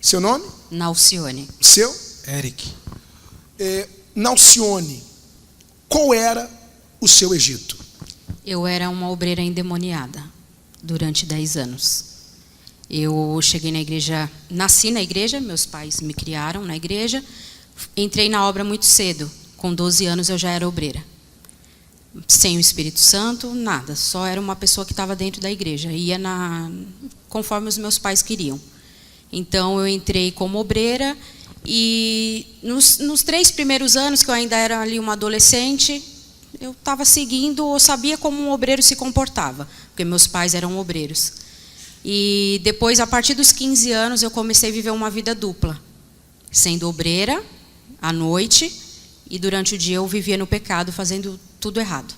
Seu nome? Nalcione. Seu? Eric. Nalcione, qual era o seu Egito? Eu era uma obreira endemoniada durante 10 anos. Eu cheguei na igreja, nasci na igreja, meus pais me criaram na igreja, entrei na obra muito cedo, com 12 anos eu já era obreira. Sem o Espírito Santo, nada, só era uma pessoa que estava dentro da igreja, ia conforme os meus pais queriam. Então eu entrei como obreira e nos 3 primeiros anos, que eu ainda era ali uma adolescente, eu estava seguindo, eu sabia como um obreiro se comportava, porque meus pais eram obreiros. E depois, a partir dos 15 anos, eu comecei a viver uma vida dupla, sendo obreira à noite e durante o dia eu vivia no pecado, fazendo tudo errado.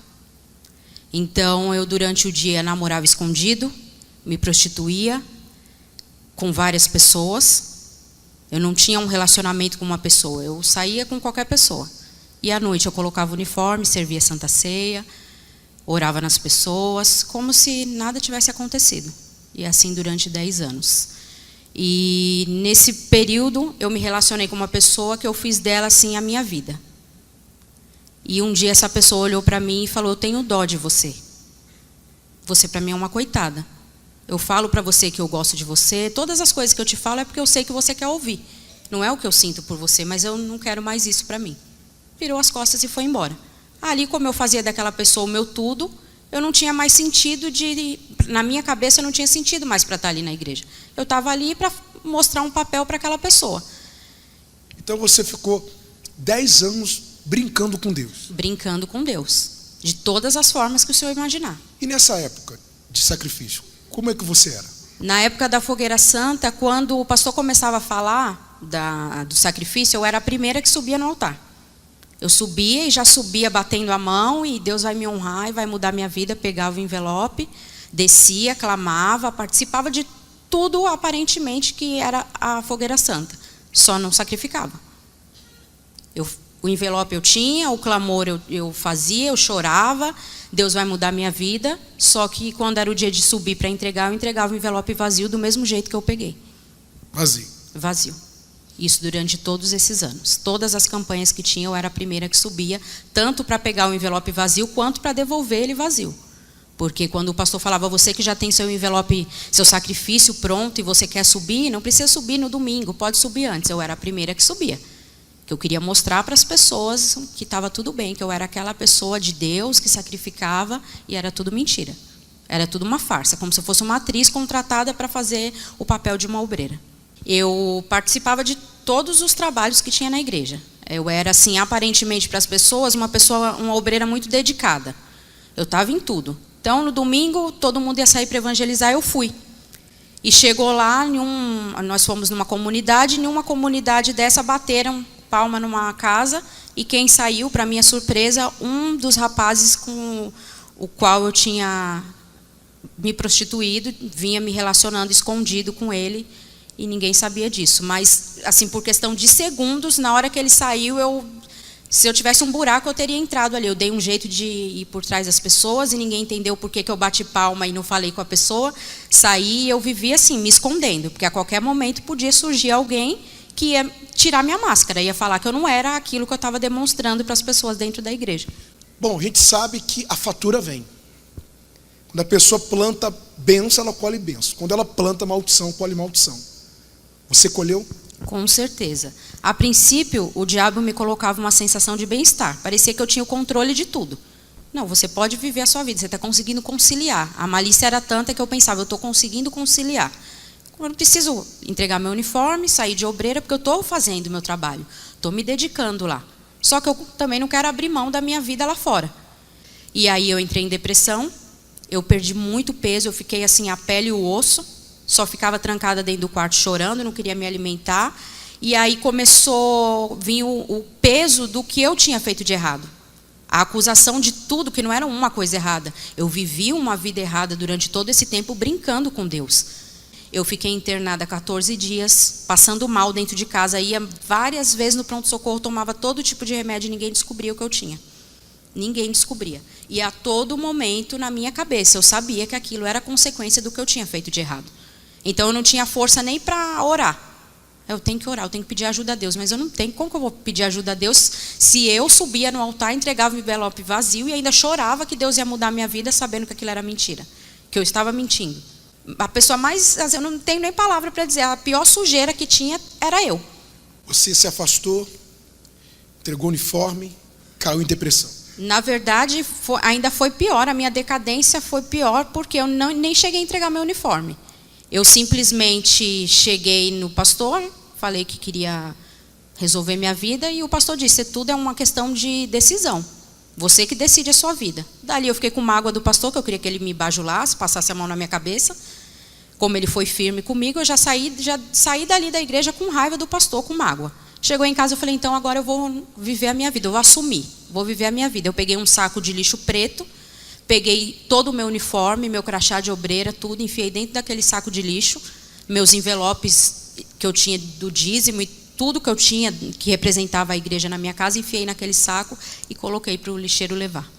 Então eu durante o dia namorava escondido, me prostituía com várias pessoas. Eu não tinha um relacionamento com uma pessoa, eu saía com qualquer pessoa. E à noite eu colocava o uniforme, servia Santa Ceia, orava nas pessoas, como se nada tivesse acontecido. E assim durante 10 anos. E nesse período eu me relacionei com uma pessoa que eu fiz dela assim a minha vida. E um dia essa pessoa olhou para mim e falou: eu tenho dó de você. Você para mim é uma coitada. Eu falo para você que eu gosto de você, todas as coisas que eu te falo é porque eu sei que você quer ouvir. Não é o que eu sinto por você, mas eu não quero mais isso para mim. Virou as costas e foi embora. Ali, como eu fazia daquela pessoa o meu tudo, eu não tinha mais sentido na minha cabeça eu não tinha sentido mais para estar ali na igreja. Eu estava ali para mostrar um papel para aquela pessoa. Então você ficou 10 anos brincando com Deus. Brincando com Deus. De todas as formas que o senhor imaginar. E nessa época de sacrifício, como é que você era? Na época da Fogueira Santa, quando o pastor começava a falar do sacrifício, eu era a primeira que subia no altar. Eu subia e já subia batendo a mão e Deus vai me honrar e vai mudar minha vida. Pegava o envelope, descia, clamava, participava de tudo aparentemente que era a Fogueira Santa. Só não sacrificava. O envelope eu tinha, o clamor eu fazia, eu chorava. Deus vai mudar minha vida. Só que quando era o dia de subir para entregar, eu entregava o envelope vazio do mesmo jeito que eu peguei. Vazio? Vazio. Isso durante todos esses anos. Todas as campanhas que tinha, eu era a primeira que subia, tanto para pegar o envelope vazio, quanto para devolver ele vazio. Porque quando o pastor falava: você que já tem seu envelope, seu sacrifício pronto e você quer subir, não precisa subir no domingo, pode subir antes. Eu era a primeira que subia. Que eu queria mostrar para as pessoas que estava tudo bem, que eu era aquela pessoa de Deus que sacrificava e era tudo mentira. Era tudo uma farsa, como se eu fosse uma atriz contratada para fazer o papel de uma obreira. Eu participava de todos os trabalhos que tinha na igreja. Eu era, assim, aparentemente para as pessoas, uma obreira muito dedicada. Eu estava em tudo. Então, no domingo, todo mundo ia sair para evangelizar, eu fui. E chegou lá, nós fomos numa comunidade, em uma comunidade dessa bateram palma numa casa, e quem saiu, para minha surpresa, um dos rapazes com o qual eu tinha me prostituído, vinha me relacionando escondido com ele, e ninguém sabia disso. Mas, assim, por questão de segundos, na hora que ele saiu, se eu tivesse um buraco, eu teria entrado ali. Eu dei um jeito de ir por trás das pessoas e ninguém entendeu por que eu bati palma e não falei com a pessoa. Saí e eu vivia assim, me escondendo, porque a qualquer momento podia surgir alguém que ia tirar minha máscara, ia falar que eu não era aquilo que eu estava demonstrando para as pessoas dentro da igreja. Bom, a gente sabe que a fatura vem. Quando a pessoa planta bênção, ela colhe bênção. Quando ela planta maldição, colhe maldição. Você colheu? Com certeza. A princípio, o diabo me colocava uma sensação de bem-estar. Parecia que eu tinha o controle de tudo. Não, você pode viver a sua vida, você está conseguindo conciliar. A malícia era tanta que eu pensava: eu estou conseguindo conciliar. Eu não preciso entregar meu uniforme, sair de obreira, porque eu estou fazendo o meu trabalho. Estou me dedicando lá. Só que eu também não quero abrir mão da minha vida lá fora. E aí eu entrei em depressão, eu perdi muito peso, eu fiquei assim, a pele e o osso, só ficava trancada dentro do quarto chorando, não queria me alimentar. E aí começou a vir o peso do que eu tinha feito de errado. A acusação de tudo, que não era uma coisa errada. Eu vivi uma vida errada durante todo esse tempo brincando com Deus. Eu fiquei internada 14 dias, passando mal dentro de casa. Ia várias vezes no pronto-socorro, tomava todo tipo de remédio e ninguém descobria o que eu tinha. Ninguém descobria. E a todo momento, na minha cabeça, eu sabia que aquilo era consequência do que eu tinha feito de errado. Então eu não tinha força nem para orar. Eu tenho que orar, eu tenho que pedir ajuda a Deus. Mas eu não tenho, como que eu vou pedir ajuda a Deus se eu subia no altar, entregava o envelope vazio e ainda chorava que Deus ia mudar a minha vida sabendo que aquilo era mentira, que eu estava mentindo. A pessoa mais, eu não tenho nem palavra para dizer, a pior sujeira que tinha era eu. Você se afastou, entregou o uniforme, caiu em depressão. Na verdade, ainda foi pior, a minha decadência foi pior porque eu nem cheguei a entregar meu uniforme. Eu simplesmente cheguei no pastor, falei que queria resolver minha vida e o pastor disse, tudo é uma questão de decisão. Você que decide a sua vida. Dali eu fiquei com mágoa do pastor, que eu queria que ele me bajulasse, passasse a mão na minha cabeça. Como ele foi firme comigo, eu já saí dali da igreja com raiva do pastor, com mágoa. Chegou em casa, eu falei, então agora eu vou viver a minha vida, eu vou assumir, vou viver a minha vida. Eu peguei um saco de lixo preto, peguei todo o meu uniforme, meu crachá de obreira, tudo, enfiei dentro daquele saco de lixo, meus envelopes que eu tinha do dízimo e tudo que eu tinha que representava a igreja na minha casa, enfiei naquele saco e coloquei para o lixeiro levar.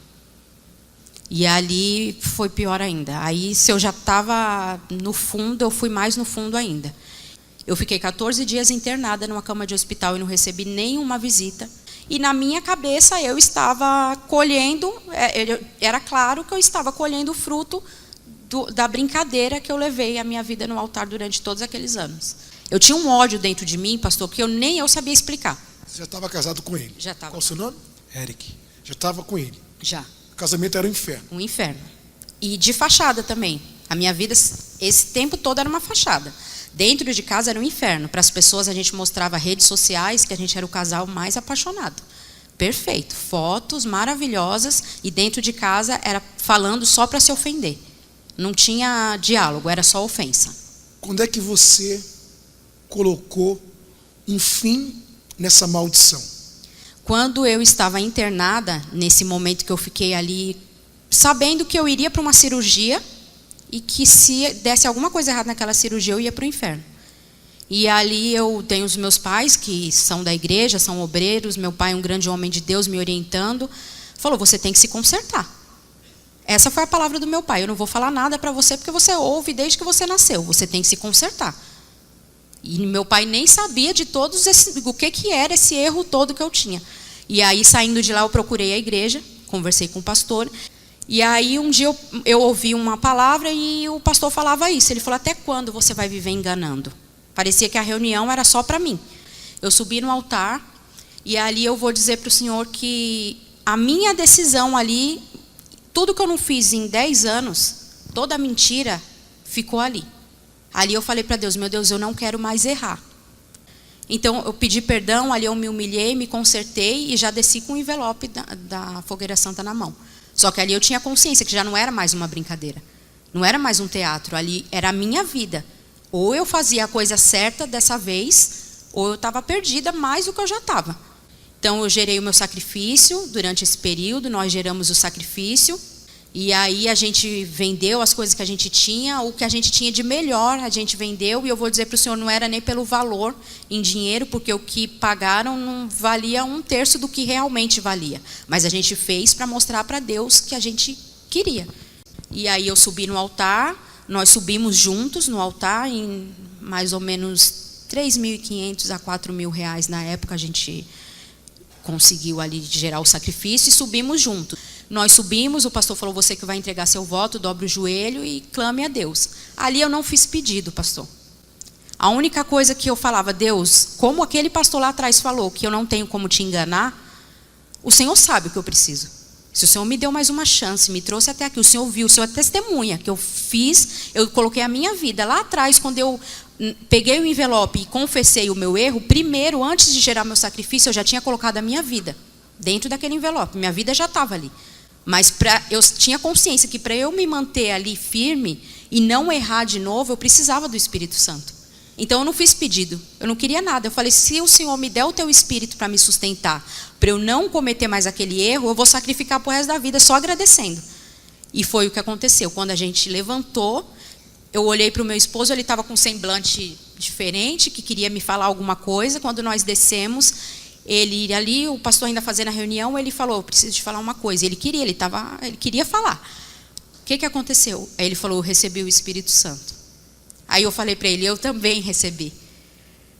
E ali foi pior ainda. Aí, se eu já estava no fundo, eu fui mais no fundo ainda. Eu fiquei 14 dias internada numa cama de hospital e não recebi nenhuma visita. E na minha cabeça eu estava colhendo, era claro que eu estava colhendo o fruto da brincadeira que eu levei a minha vida no altar durante todos aqueles anos. Eu tinha um ódio dentro de mim, pastor, que nem eu sabia explicar. Você já estava casado com ele? Já estava. Qual o seu nome? Eric. Já estava com ele? Já. O casamento era um inferno. Um inferno. E de fachada também. A minha vida, esse tempo todo, era uma fachada. Dentro de casa era um inferno. Para as pessoas, a gente mostrava redes sociais que a gente era o casal mais apaixonado. Perfeito. Fotos maravilhosas. E dentro de casa era falando só para se ofender. Não tinha diálogo, era só ofensa. Quando é que você colocou um fim nessa maldição? Quando eu estava internada, nesse momento que eu fiquei ali, sabendo que eu iria para uma cirurgia e que se desse alguma coisa errada naquela cirurgia, eu ia para o inferno. E ali eu tenho os meus pais, que são da igreja, são obreiros, meu pai, um grande homem de Deus, me orientando, falou, você tem que se consertar. Essa foi a palavra do meu pai, eu não vou falar nada para você, porque você ouve desde que você nasceu, você tem que se consertar. E meu pai nem sabia de o que era esse erro todo que eu tinha. E aí, saindo de lá, eu procurei a igreja, conversei com o pastor. E aí, um dia, eu ouvi uma palavra e o pastor falava isso. Ele falou, até quando você vai viver enganando? Parecia que a reunião era só para mim. Eu subi no altar e ali eu vou dizer para o Senhor que a minha decisão ali, tudo que eu não fiz em 10 anos, toda a mentira ficou ali. Ali eu falei para Deus, meu Deus, eu não quero mais errar. Então eu pedi perdão, ali eu me humilhei, me consertei e já desci com o envelope da Fogueira Santa na mão. Só que ali eu tinha consciência que já não era mais uma brincadeira. Não era mais um teatro, ali era a minha vida. Ou eu fazia a coisa certa dessa vez, ou eu estava perdida mais do que eu já estava. Então eu gerei o meu sacrifício durante esse período, nós geramos o sacrifício. E aí a gente vendeu as coisas que a gente tinha, o que a gente tinha de melhor a gente vendeu. E eu vou dizer para o senhor, não era nem pelo valor em dinheiro, porque o que pagaram não valia 1/3 do que realmente valia. Mas a gente fez para mostrar para Deus que a gente queria. E aí eu subi no altar, nós subimos juntos no altar, em mais ou menos 3.500 a 4.000 reais na época a gente conseguiu ali gerar o sacrifício e subimos juntos. Nós subimos, o pastor falou, você que vai entregar seu voto, dobre o joelho e clame a Deus. Ali eu não fiz pedido, pastor. A única coisa que eu falava, Deus, como aquele pastor lá atrás falou, que eu não tenho como te enganar, o Senhor sabe o que eu preciso. Se o Senhor me deu mais uma chance, me trouxe até aqui, o Senhor viu, o Senhor é testemunha, que eu fiz, eu coloquei a minha vida. Lá atrás, quando eu peguei o envelope e confessei o meu erro, primeiro, antes de gerar meu sacrifício, eu já tinha colocado a minha vida dentro daquele envelope. Minha vida já estava ali. Mas eu tinha consciência que para eu me manter ali firme e não errar de novo, eu precisava do Espírito Santo. Então eu não fiz pedido, eu não queria nada. Eu falei, se o Senhor me der o teu Espírito para me sustentar, para eu não cometer mais aquele erro, eu vou sacrificar pro resto da vida só agradecendo. E foi o que aconteceu. Quando a gente levantou, eu olhei para o meu esposo, ele estava com um semblante diferente, que queria me falar alguma coisa. Quando nós descemos, ele ali, o pastor ainda fazendo a reunião, ele falou, preciso te falar uma coisa. Ele queria falar. O que aconteceu? Aí ele falou, eu recebi o Espírito Santo. Aí eu falei para ele, eu também recebi.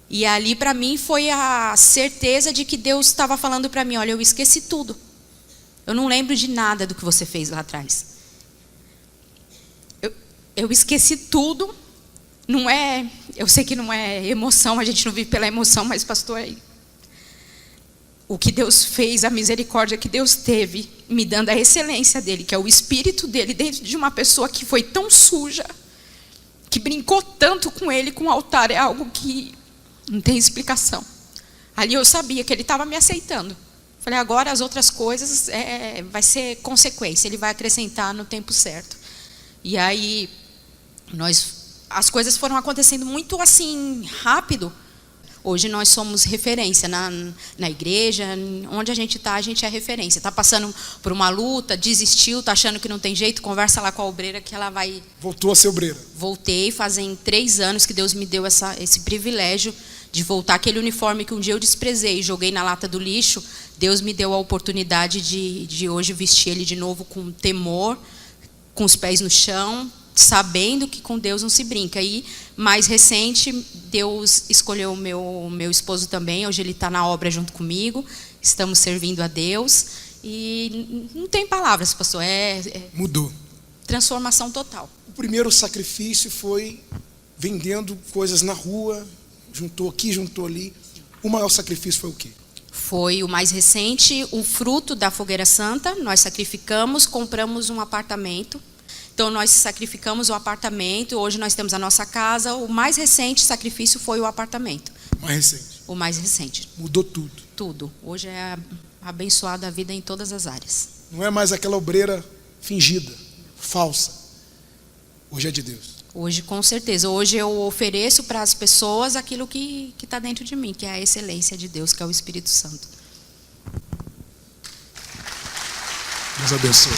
E ali para mim foi a certeza de que Deus estava falando para mim, olha, eu esqueci tudo. Eu não lembro de nada do que você fez lá atrás. Eu esqueci tudo. Não é, eu sei que não é emoção, a gente não vive pela emoção, mas pastor, o que Deus fez, a misericórdia que Deus teve, me dando a excelência dele, que é o Espírito dele dentro de uma pessoa que foi tão suja, que brincou tanto com ele, com o altar, é algo que não tem explicação. Ali eu sabia que ele estava me aceitando. Falei, agora as outras coisas vai ser consequência, ele vai acrescentar no tempo certo. E aí, as coisas foram acontecendo muito assim, rápido. Hoje nós somos referência na igreja, onde a gente é referência. Está passando por uma luta, desistiu, está achando que não tem jeito, conversa lá com a obreira que ela vai... Voltou a ser obreira. Voltei, fazem 3 anos que Deus me deu esse privilégio de voltar. Aquele uniforme que um dia eu desprezei, joguei na lata do lixo, Deus me deu a oportunidade de hoje vestir ele de novo com temor, com os pés no chão, sabendo que com Deus não se brinca. E mais recente, Deus escolheu o meu esposo também. Hoje ele está na obra junto comigo. Estamos servindo a Deus. E não tem palavras, pastor. Mudou. Transformação total. O primeiro sacrifício foi vendendo coisas na rua, juntou aqui, juntou ali. O maior sacrifício foi o quê? Foi o mais recente, o fruto da Fogueira Santa. Nós sacrificamos, compramos um apartamento. Então, nós sacrificamos o apartamento, hoje nós temos a nossa casa. O mais recente sacrifício foi o apartamento. Mais recente. O mais recente. Mudou tudo. Tudo. Hoje é abençoada a vida em todas as áreas. Não é mais aquela obreira fingida, falsa. Hoje é de Deus. Hoje, com certeza. Hoje eu ofereço para as pessoas aquilo que está dentro de mim, que é a excelência de Deus, que é o Espírito Santo. Deus abençoe.